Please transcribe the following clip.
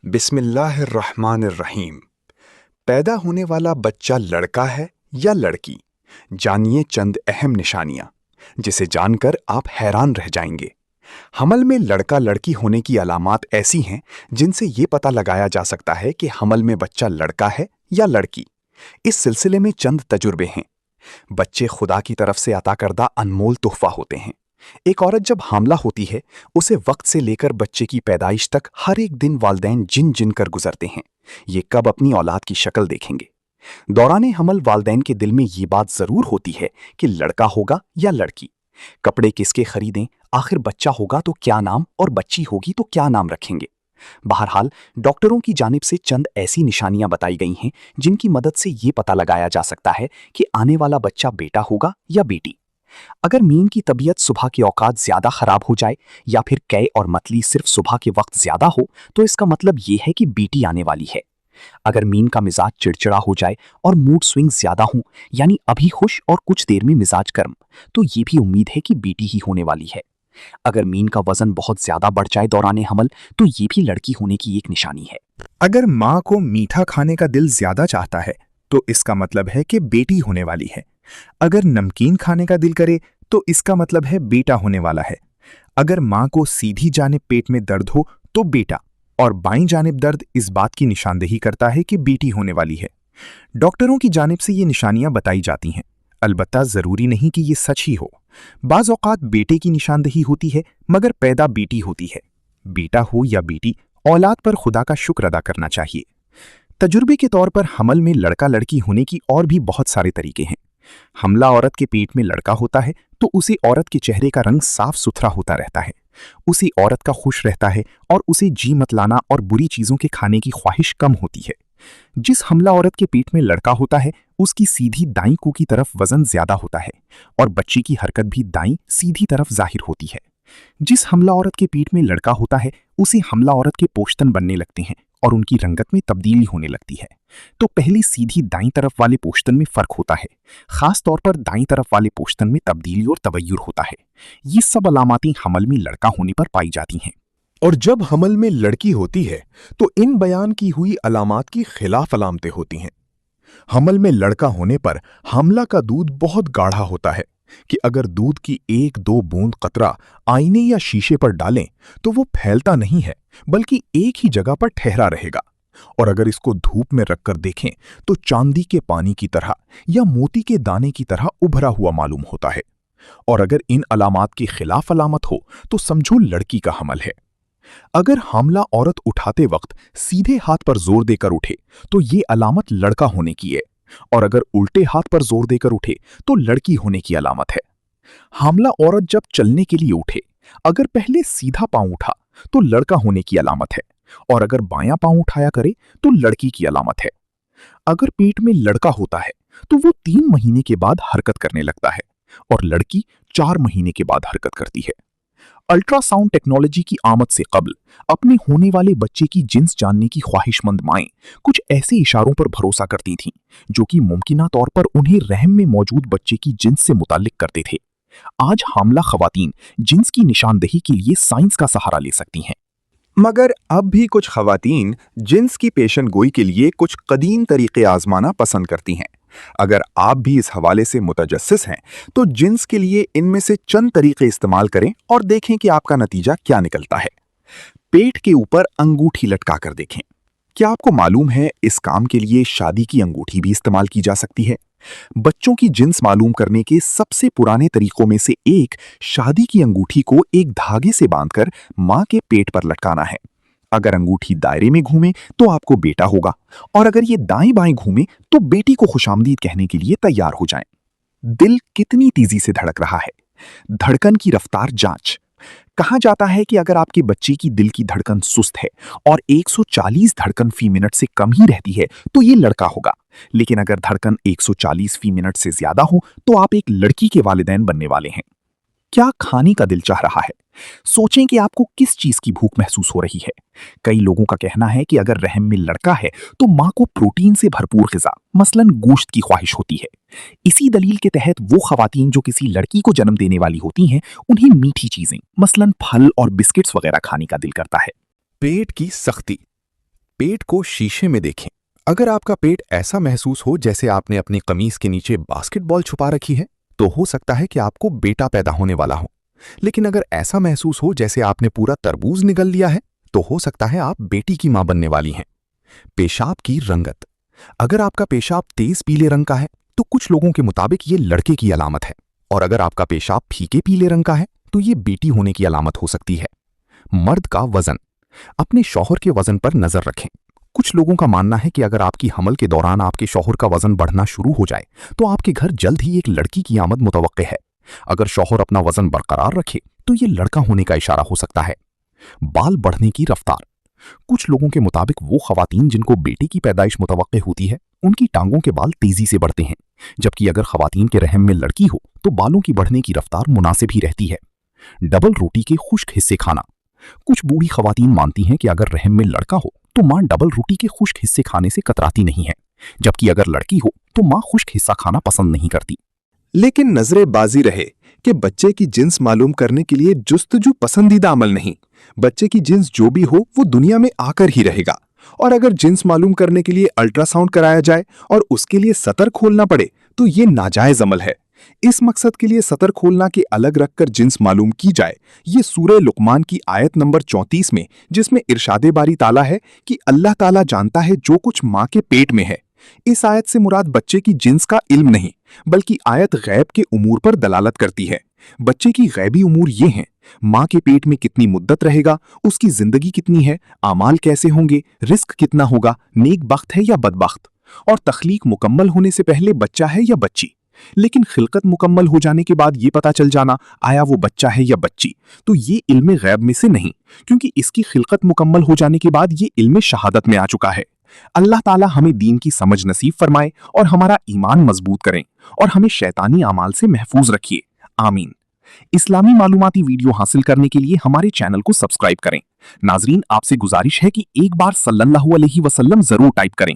बिस्मिल्लाहिर्रहमानिर्रहीम। पैदा होने वाला बच्चा लड़का है या लड़की? जानिए चंद अहम निशानियां, जिसे जानकर आप हैरान रह जाएंगे। हमल में लड़का लड़की होने की अलामात ऐसी हैं जिनसे ये पता लगाया जा सकता है कि हमल में बच्चा लड़का है या लड़की। इस सिलसिले में चंद तजुर्बे हैं। बच्चे खुदा की तरफ से अता करदा अनमोल तोहफा होते हैं। एक औरत जब हामला होती है, उसे वक्त से लेकर बच्चे की पैदाइश तक हर एक दिन वालिदैन जिन जिन कर गुजरते हैं। ये कब अपनी औलाद की शक्ल देखेंगे। दौराने हमल वालिदैन के दिल में ये बात जरूर होती है कि लड़का होगा या लड़की। कपड़े किसके खरीदें, आखिर बच्चा होगा तो क्या नाम और बच्ची होगी तो क्या नाम रखेंगे। बहरहाल, डॉक्टरों की जानिब से चंद ऐसी निशानियां बताई गई हैं जिनकी मदद से ये पता लगाया जा सकता है कि आने वाला बच्चा बेटा होगा या बेटी। अगर मीन की तबीयत सुबह के औकात ज्यादा खराब हो जाए या फिर कै और मतली सिर्फ सुबह के वक्त ज्यादा हो, तो इसका मतलब ये है कि बेटी आने वाली है। अगर मीन का मिजाज चिड़चिड़ा हो जाए और मूड स्विंग ज्यादा हो, यानी अभी खुश और कुछ देर में मिजाज गर्म, तो ये भी उम्मीद है कि बेटी ही होने वाली है। अगर मीन का वजन बहुत ज्यादा बढ़ जाए दौरान हमल, तो ये भी लड़की होने की एक निशानी है। अगर माँ को मीठा खाने का दिल ज्यादा चाहता है, तो इसका मतलब है कि बेटी होने वाली है। अगर नमकीन खाने का दिल करे, तो इसका मतलब है बेटा होने वाला है। अगर माँ को सीधी जानिब पेट में दर्द हो, तो बेटा, और बाईं जानिब दर्द इस बात की निशानदेही करता है कि बेटी होने वाली है। डॉक्टरों की जानिब से ये निशानियां बताई जाती हैं, अलबत्ता जरूरी नहीं कि ये सच ही हो। बाज औकात बेटे की निशानदेही होती है, मगर पैदा बेटी होती है। बेटा हो या बेटी, औलाद पर खुदा का शुक्र अदा करना चाहिए। तजुर्बे के तौर पर हमल में लड़का लड़की होने की और भी बहुत सारे तरीके हैं। हमला औरत के पेट में लड़का होता है तो उसे औरत के चेहरे का रंग साफ सुथरा होता रहता है। उसे औरत का खुश रहता है और उसे जी मतलाना और बुरी चीजों के खाने की ख्वाहिश कम होती है। जिस हमला औरत के पेट में लड़का होता है, उसकी सीधी दाईं को की तरफ वजन ज्यादा होता है और बच्चे की हरकत भी दाईं सीधी तरफ जाहिर होती है। जिस हमला औरत के पेट में लड़का होता है, उसे हमला औरत के पोश्तन बनने लगते हैं और उनकी रंगत में तब्दीली होने लगती है। तो पहली सीधी दाईं तरफ वाले पोश्तन में फर्क होता है। खास तौर पर दाईं तरफ वाले पोश्तन में तब्दीली और तबय्युर होता है। ये सब अलामातें हमल में लड़का होने पर पाई जाती हैं। और जब हमल में लड़की होती है, तो इन बयान की हुई अलामात की खिलाफ अलामतें होती हैं। हमल में लड़का होने पर हमला का दूध बहुत गाढ़ा होता है कि अगर दूध की एक दो बूंद कतरा आईने या शीशे पर डालें, तो वो फैलता नहीं है, बल्कि एक ही जगह पर ठहरा रहेगा। और अगर इसको धूप में रखकर देखें, तो चांदी के पानी की तरह या मोती के दाने की तरह उभरा हुआ मालूम होता है। और अगर इन अलामात के खिलाफ अलामत हो, तो समझो लड़की का हमल है। अगर हामला औरत उठाते वक्त सीधे हाथ पर जोर देकर उठे, तो ये अलामत लड़का होने की है, और अगर उल्टे हाथ पर जोर देकर उठे, तो लड़की होने की अलामत है। हामला औरत जब चलने के लिए उठे, अगर पहले सीधा पांव उठा, तो लड़का होने की अलामत है, और अगर बायां पांव उठाया करे, तो लड़की की अलामत है। अगर पेट में लड़का होता है, तो वो 3 महीने के बाद हरकत करने लगता है, और लड़की 4 महीने के बाद हरकत करती है। अल्ट्रासाउंड टेक्नोलॉजी की आमद से कबल अपने होने वाले बच्चे की जिन्स जानने की ख्वाहिशमंद माएं कुछ ऐसे इशारों पर भरोसा करती थीं, जो कि मुमकिना तौर पर उन्हें रहम में मौजूद बच्चे की जिन्स से मुताल्लिक करते थे। आज हामला खवातीन जिन्स की निशानदेही के लिए साइंस का सहारा ले सकती हैं। मगर अब भी कुछ खवातीन जिन्स की पेशन गोई के लिए कुछ कदीम तरीके आजमाना पसंद करती हैं। अगर आप भी इस हवाले से मुतजस्सिस हैं, तो जिन्स के लिए इनमें से चंद तरीके इस्तेमाल करें और देखें कि आपका नतीजा क्या निकलता है। पेट के ऊपर अंगूठी लटका कर देखें। क्या आपको मालूम है, इस काम के लिए शादी की अंगूठी भी इस्तेमाल की जा सकती है। बच्चों की जिन्स मालूम करने के सबसे पुराने तरीकों में से एक शादी की अंगूठी को एक धागे से बांधकर मां के पेट पर लटकाना है। अगर अंगूठी दायरे में घूमे, तो आपको बेटा होगा, और अगर ये दाएं बाएं घूमे, तो बेटी को खुशामदीद कहने के लिए तैयार हो जाएं। दिल कितनी तेजी से धड़क रहा है। धड़कन की रफ्तार जांच। कहा जाता है कि अगर आपके बच्चे की दिल की धड़कन सुस्त है और 140 धड़कन फी मिनट से कम ही रहती है, तो ये लड़का होगा। लेकिन अगर धड़कन 140 फी मिनट से ज्यादा हो, तो आप एक लड़की के वालिदैन बनने वाले हैं। क्या खाने का दिल चाह रहा है? सोचें कि आपको किस चीज की भूख महसूस हो रही है। कई लोगों का कहना है कि अगर रहम में लड़का है, तो मां को प्रोटीन से भरपूर ग़िज़ा, मसलन गोश्त की ख्वाहिश होती है। इसी दलील के तहत वो खवातीन जो किसी लड़की को जन्म देने वाली होती हैं, उन्हें मीठी चीजें, मसलन फल और बिस्किट्स वगैरह खाने का दिल करता है। पेट की सख्ती। पेट को शीशे में देखें। अगर आपका पेट ऐसा महसूस हो जैसे आपने अपनी कमीज के नीचे बास्केटबॉल छुपा रखी है, तो हो सकता है कि आपको बेटा पैदा होने वाला हो। लेकिन अगर ऐसा महसूस हो जैसे आपने पूरा तरबूज निगल लिया है, तो हो सकता है आप बेटी की मां बनने वाली हैं। पेशाब की रंगत। अगर आपका पेशाब तेज पीले रंग का है, तो कुछ लोगों के मुताबिक ये लड़के की अलामत है, और अगर आपका पेशाब फीके पीले रंग का है, तो ये बेटी होने की अलामत हो सकती है। मर्द का वजन। अपने शौहर के वजन पर नजर रखें। कुछ लोगों का मानना है कि अगर आपकी हमल के दौरान आपके शौहर का वजन बढ़ना शुरू हो जाए, तो आपके घर जल्द ही एक लड़की की आमद मुतवक्के है। अगर शौहर अपना वजन बरकरार रखे, तो ये लड़का होने का इशारा हो सकता है। बाल बढ़ने की रफ्तार। कुछ लोगों के मुताबिक वो खवातीन जिनको बेटे की पैदाइश मुतवक्के होती है, उनकी टांगों के बाल तेजी से बढ़ते हैं, जबकि अगर खवातीन के रहम में लड़की हो तो बालों की बढ़ने की रफ्तार मुनासिब ही रहती है। डबल रोटी के खुश्क हिस्से खाना। कुछ बूढ़ी खवातीन मानती हैं कि अगर रहम में लड़का हो तो मां डबल रोटी के खुश्क हिस्से खाने से कतराती नहीं है, जबकि अगर लड़की हो तो मां खुश्क हिस्सा खाना पसंद नहीं करती। लेकिन नजरें बाजी रहे कि बच्चे की जिन्स मालूम करने के लिए जुस्तजू पसंदीदा अमल नहीं। बच्चे की जिन्स जो भी हो वो दुनिया में आकर ही रहेगा, और अगर जिन्स मालूम करने के लिए अल्ट्रासाउंड कराया जाए और उसके लिए सतर खोलना पड़े तो ये नाजायज अमल है। इस मकसद के लिए सतर खोलना के अलग रखकर जिन्स मालूम की जाए, ये सूरह लुकमान की आयत नंबर 34 में, जिसमें इरशादे बारी ताला है कि अल्लाह ताला जानता है जो कुछ मां के पेट में है। इस आयत से मुराद बच्चे की जिन्स का इल्म नहीं, बल्कि आयत गैब के उमूर पर दलालत करती है। बच्चे की गैबी उमूर ये हैं: मां के पेट में कितनी मुद्दत रहेगा, उसकी जिंदगी कितनी है, आमाल कैसे होंगे, रिस्क कितना होगा, नेक बख्त है या बदबख्त, और तख्लीक मुकम्मल होने से पहले बच्चा है या बच्ची। लेकिन खिलकत मुकम्मल हो जाने के बाद ये पता चल जाना आया वो बच्चा है या बच्ची, तो ये इल्म गैब में से नहीं, क्योंकि इसकी खिलकत मुकम्मल हो जाने के बाद ये इल्म शहादत में आ चुका है। अल्लाह ताला हमें दीन की समझ नसीब फरमाए और हमारा ईमान मजबूत करें, और हमें शैतानी अमाल से महफूज रखिए। आमीन। इस्लामी मालूमाती वीडियो हासिल करने के लिए हमारे चैनल को सब्सक्राइब करें। नाजरीन, आपसे गुजारिश है कि एक बार सल्लल्लाहु अलैहि वसल्लम जरूर टाइप करें।